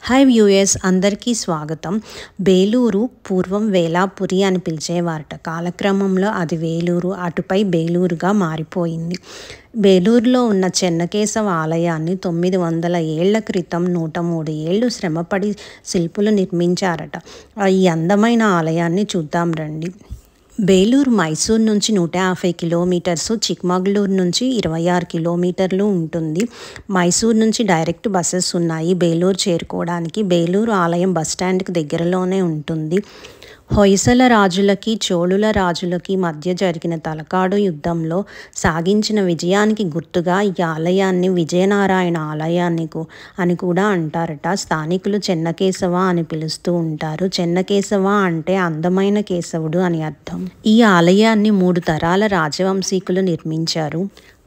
Hi viewers, అందరికీ స్వాగతం. బేలూరు పూర్వం వేలాపురి అని పిలిచేవారట. కాలక్రమంలో అది వేలూరు, అటుపై బేలూరుగా మారిపోయింది. బేలూరులో ఉన్న చెన్నకేశవ ఆలయాన్ని 900 ఏళ్ల క్రితం 103 ఏళ్ళు శ్రమపడి శిల్పులు నిర్మించారట. ఈ అందమైన ఆలయాన్ని చూద్దాం రండి. బేలూరు మైసూర్ నుంచి 150 కిలోమీటర్సు, చిక్మగళూరు నుంచి 26 కిలోమీటర్లు ఉంటుంది. మైసూర్ నుంచి డైరెక్ట్ బస్సెస్ ఉన్నాయి బేలూరు చేరుకోవడానికి. బేలూరు ఆలయం బస్టాండ్కి దగ్గరలోనే ఉంటుంది. హొయసల రాజులకి చోళుల రాజులకి మధ్య జరిగిన తలకాడు యుద్ధంలో సాగించిన విజయానికి గుర్తుగా ఈ ఆలయాన్ని విజయనారాయణ ఆలయాన్ని అని కూడా అంటారట. స్థానికులు చెన్నకేశవ అని పిలుస్తూ ఉంటారు. చెన్నకేశవ అంటే అందమైన కేశవుడు అని అర్థం. ఈ ఆలయాన్ని 3 తరాల రాజవంశీకులు నిర్మించారు.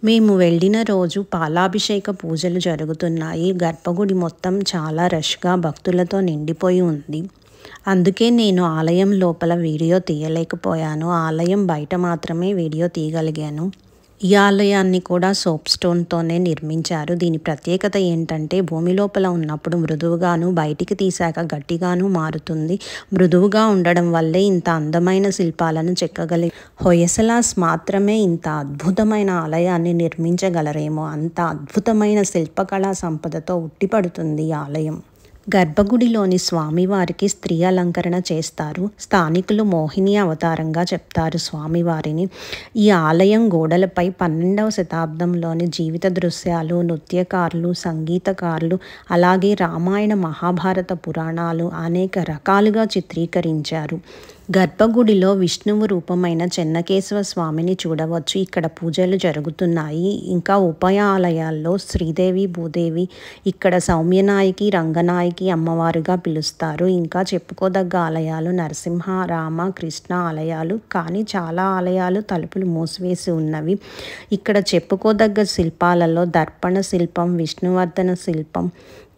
మేము వెళ్ళిన రోజు పాలాభిషేక పూజలు జరుగుతున్నాయి. గర్భగుడి మొత్తం చాలా రష్గా భక్తులతో నిండిపోయి ఉంది. అందుకే నేను ఆలయం లోపల వీడియో తీయలేకపోయాను. ఆలయం బయట మాత్రమే వీడియో తీయగలిగాను. ఈ ఆలయాన్ని కూడా సోప్ స్టోన్తోనే నిర్మించారు. దీని ప్రత్యేకత ఏంటంటే భూమి లోపల ఉన్నప్పుడు మృదువుగాను, బయటికి తీశాక గట్టిగాను మారుతుంది. మృదువుగా ఉండడం వల్లే ఇంత అందమైన శిల్పాలను చెక్కగలిగే హొయసలాస్ మాత్రమే ఇంత అద్భుతమైన ఆలయాన్ని నిర్మించగలరేమో. అంత అద్భుతమైన శిల్పకళా సంపదతో ఉట్టిపడుతుంది ఈ ఆలయం. గర్భగుడిలోని స్వామివారికి స్త్రీ అలంకరణ చేస్తారు. స్థానికులు మోహిని అవతారంగా చెప్తారు స్వామివారిని. ఈ ఆలయం గోడలపై 12వ శతాబ్దంలోని జీవిత దృశ్యాలు, నృత్యకారులు, సంగీతకారులు, అలాగే రామాయణ మహాభారత పురాణాలు అనేక రకాలుగా చిత్రీకరించారు. గర్భగుడిలో విష్ణువు రూపమైన చెన్నకేశవ స్వామిని చూడవచ్చు. ఇక్కడ పూజలు జరుగుతున్నాయి. ఇంకా ఉభయ ఆలయాల్లో శ్రీదేవి, భూదేవి, ఇక్కడ సౌమ్యనాయకి, రంగనాయకి అమ్మవారుగా పిలుస్తారు. ఇంకా చెప్పుకోదగ్గ ఆలయాలు నరసింహ, రామ, కృష్ణ ఆలయాలు. కానీ చాలా ఆలయాలు తలుపులు మూసివేసి ఉన్నవి. ఇక్కడ చెప్పుకోదగ్గ శిల్పాలలో దర్పణ శిల్పం, విష్ణువర్ధన శిల్పం,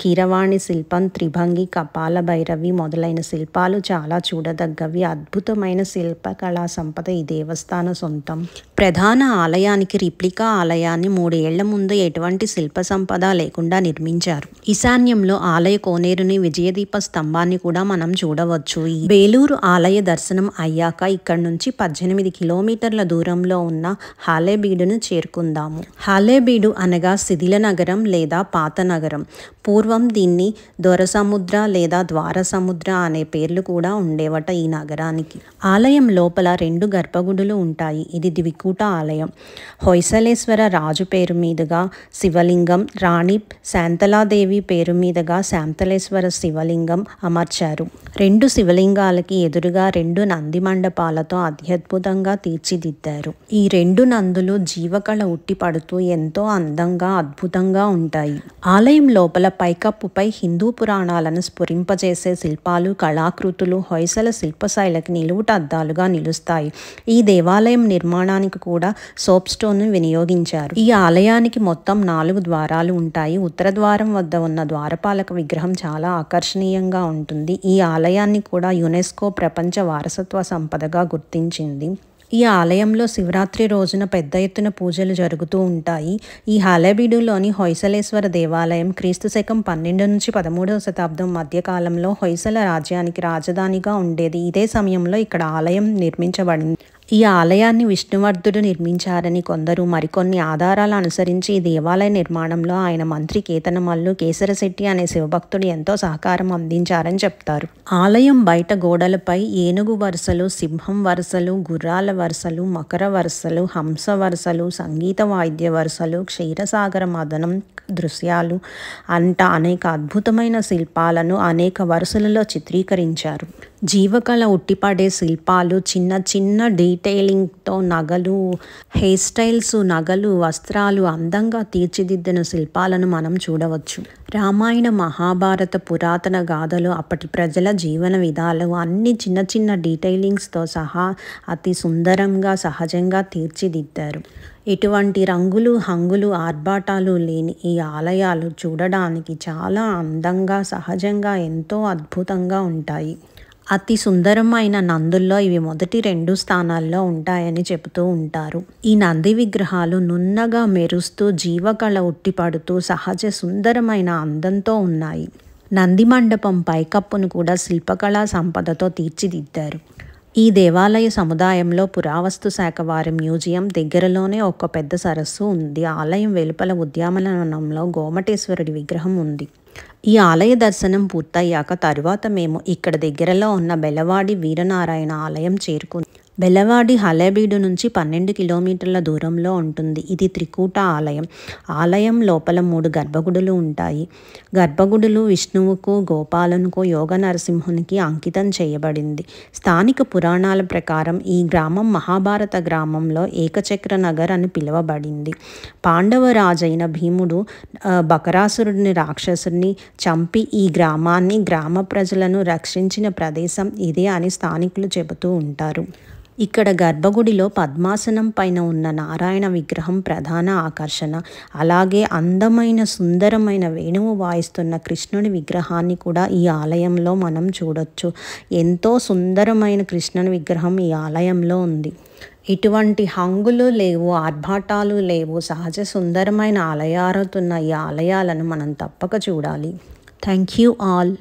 కీరవాణి శిల్పం, త్రిభంగి, కపాల భైరవి మొదలైన శిల్పాలు చాలా చూడదగ్గవి. అద్భుతమైన శిల్పకళా సంపద ఈ దేవస్థాన సొంతం. ప్రధాన ఆలయానికి రిప్లికా ఆలయాన్ని 3 ఏళ్ల ముందు ఎటువంటి శిల్ప సంపద లేకుండా నిర్మించారు. ఈశాన్యంలో ఆలయ కోనేరుని, విజయదీప స్తంభాన్ని కూడా మనం చూడవచ్చు. ఈ బేలూరు ఆలయ దర్శనం అయ్యాక ఇక్కడ నుంచి 18 కిలోమీటర్ల దూరంలో ఉన్న హాలేబీడును చేరుకుందాము. హాలేబీడు అనగా శిథిల నగరం లేదా పాత నగరం. పూర్వం దీన్ని దొరసముద్ర లేదా ద్వారసముద్ర అనే పేర్లు కూడా ఉండేవట ఈ నగరానికి. ఆలయం లోపల 2 గర్భగుడులు ఉంటాయి. ఇది ద్వికూట ఆలయం. హొయసలేశ్వర రాజు పేరు మీదుగా శివలింగం, రాణి శాంతలాదేవి పేరు మీదుగా శాంతలేశ్వర శివలింగం అమర్చారు. 2 శివలింగాలకి ఎదురుగా 2 నంది మండపాలతో అత్యద్భుతంగా తీర్చిదిద్దారు. ఈ 2 నందులు జీవకళ ఉట్టిపడుతూ ఎంతో అందంగా, అద్భుతంగా ఉంటాయి. ఆలయం లోపల పైకప్పుపై హిందూ పురాణాలను స్ఫురింపజేసే శిల్పాలు, కళాకృతులు హొయసల శిల్పశైలికి నిలువుటద్దాలుగా నిలుస్తాయి. ఈ దేవాలయం నిర్మాణానికి కూడా సోప్ స్టోన్ను వినియోగించారు. ఈ ఆలయానికి మొత్తం 4 ద్వారాలు ఉంటాయి. ఉత్తర ద్వారం వద్ద ఉన్న ద్వారపాలక విగ్రహం చాలా ఆకర్షణీయంగా ఉంటుంది. ఈ ఆలయాన్ని కూడా యునెస్కో ప్రపంచ వారసత్వ సంపదగా గుర్తించింది. ఈ ఆలయంలో శివరాత్రి రోజున పెద్ద ఎత్తున పూజలు జరుగుతూ ఉంటాయి. ఈ హాలేబీడులోని హొయసలేశ్వర దేవాలయం క్రీస్తుశకం 12 నుంచి 13వ శతాబ్దం మధ్యకాలంలో హొయసల రాజ్యానికి రాజధానిగా ఉండేది. ఇదే సమయంలో ఇక్కడ ఆలయం నిర్మించబడింది. ఈ ఆలయాన్ని విష్ణువర్ధుడు నిర్మించారని కొందరు, మరికొన్ని ఆధారాలు అనుసరించి ఈ దేవాలయ నిర్మాణంలో ఆయన మంత్రి కేతనమల్లు కేసరశెట్టి అనే శివభక్తుడు ఎంతో సహకారం అందించారని చెప్తారు. ఆలయం బయట గోడలపై ఏనుగు వరుసలు, సింహం వరుసలు, గుర్రాల వరుసలు, మకర వరుసలు, హంస వరుసలు, సంగీత వాయిద్య వరుసలు, క్షీరసాగర మదనం దృశ్యాలు అనేక అద్భుతమైన శిల్పాలను అనేక వరుసలలో చిత్రీకరించారు. జీవకళ ఉట్టిపడే శిల్పాలు, చిన్న చిన్న డీటెయిలింగ్తో నగలు, హెయిర్ స్టైల్స్, నగలు, వస్త్రాలు అందంగా తీర్చిదిద్దిన శిల్పాలను మనం చూడవచ్చు. రామాయణ మహాభారత పురాతన గాథలు, అప్పటి ప్రజల జీవన విధాలు అన్ని చిన్న చిన్న డీటెయిలింగ్స్తో సహా అతి సుందరంగా, సహజంగా తీర్చిదిద్దారు. ఎటువంటి రంగులు, హంగులు, ఆర్భాటాలు లేని ఈ ఆలయాలు చూడడానికి చాలా అందంగా, సహజంగా ఎంతో అద్భుతంగా ఉంటాయి. అతి సుందరమైన నందుల్లో ఇవి మొదటి 2 స్థానాల్లో ఉంటాయని చెబుతూ ఉంటారు. ఈ నంది విగ్రహాలు నున్నగా మెరుస్తూ జీవకళ ఉట్టిపడుతూ సహజ సుందరమైన అందంతో ఉన్నాయి. నంది మండపం పైకప్పును కూడా శిల్పకళా సంపదతో తీర్చిదిద్దారు. ఈ దేవాలయ సముదాయంలో పురావస్తు శాఖ వారి మ్యూజియం, దగ్గరలోనే ఒక పెద్ద సరస్సు ఉంది. ఆలయం వెలుపల ఉద్యానవనంలో గోమటేశ్వరుడి విగ్రహం ఉంది. ఈ ఆలయ దర్శనం పూర్తయ్యాక తరువాత మేము ఇక్కడ దగ్గరలో ఉన్న బెలవాడి వీరనారాయణ ఆలయం చేరుకున్నాం. బెలవాడి హళేబీడు నుంచి 12 కిలోమీటర్ల దూరంలో ఉంటుంది. ఇది త్రికూట ఆలయం. ఆలయం లోపల 3 గర్భగుడులు ఉంటాయి. గర్భగుడులు విష్ణువుకు, గోపాలనుకు, యోగ నరసింహునికి అంకితం చేయబడింది. స్థానిక పురాణాల ప్రకారం ఈ గ్రామం మహాభారత గ్రామంలో ఏకచక్ర నగర్ అని పిలువబడింది. పాండవ రాజైన భీముడు బకరాసురుడిని రాక్షసుడిని చంపి ఈ గ్రామాన్ని, గ్రామ ప్రజలను రక్షించిన ప్రదేశం ఇదే అని స్థానికులు చెబుతూ ఉంటారు. ఇక్కడ గర్భగుడిలో పద్మాసనం పైన ఉన్న నారాయణ విగ్రహం ప్రధాన ఆకర్షణ. అలాగే అందమైన సుందరమైన వేణువు వాయిస్తున్న కృష్ణుని విగ్రహాన్ని కూడా ఈ ఆలయంలో మనం చూడొచ్చు. ఎంతో సుందరమైన కృష్ణుని విగ్రహం ఈ ఆలయంలో ఉంది. ఇటువంటి హంగులు లేవు, ఆర్భాటాలు లేవు. సహజ సుందరమైన ఆలయాలుతున్న ఈ ఆలయాలను మనం తప్పక చూడాలి. Thank you all.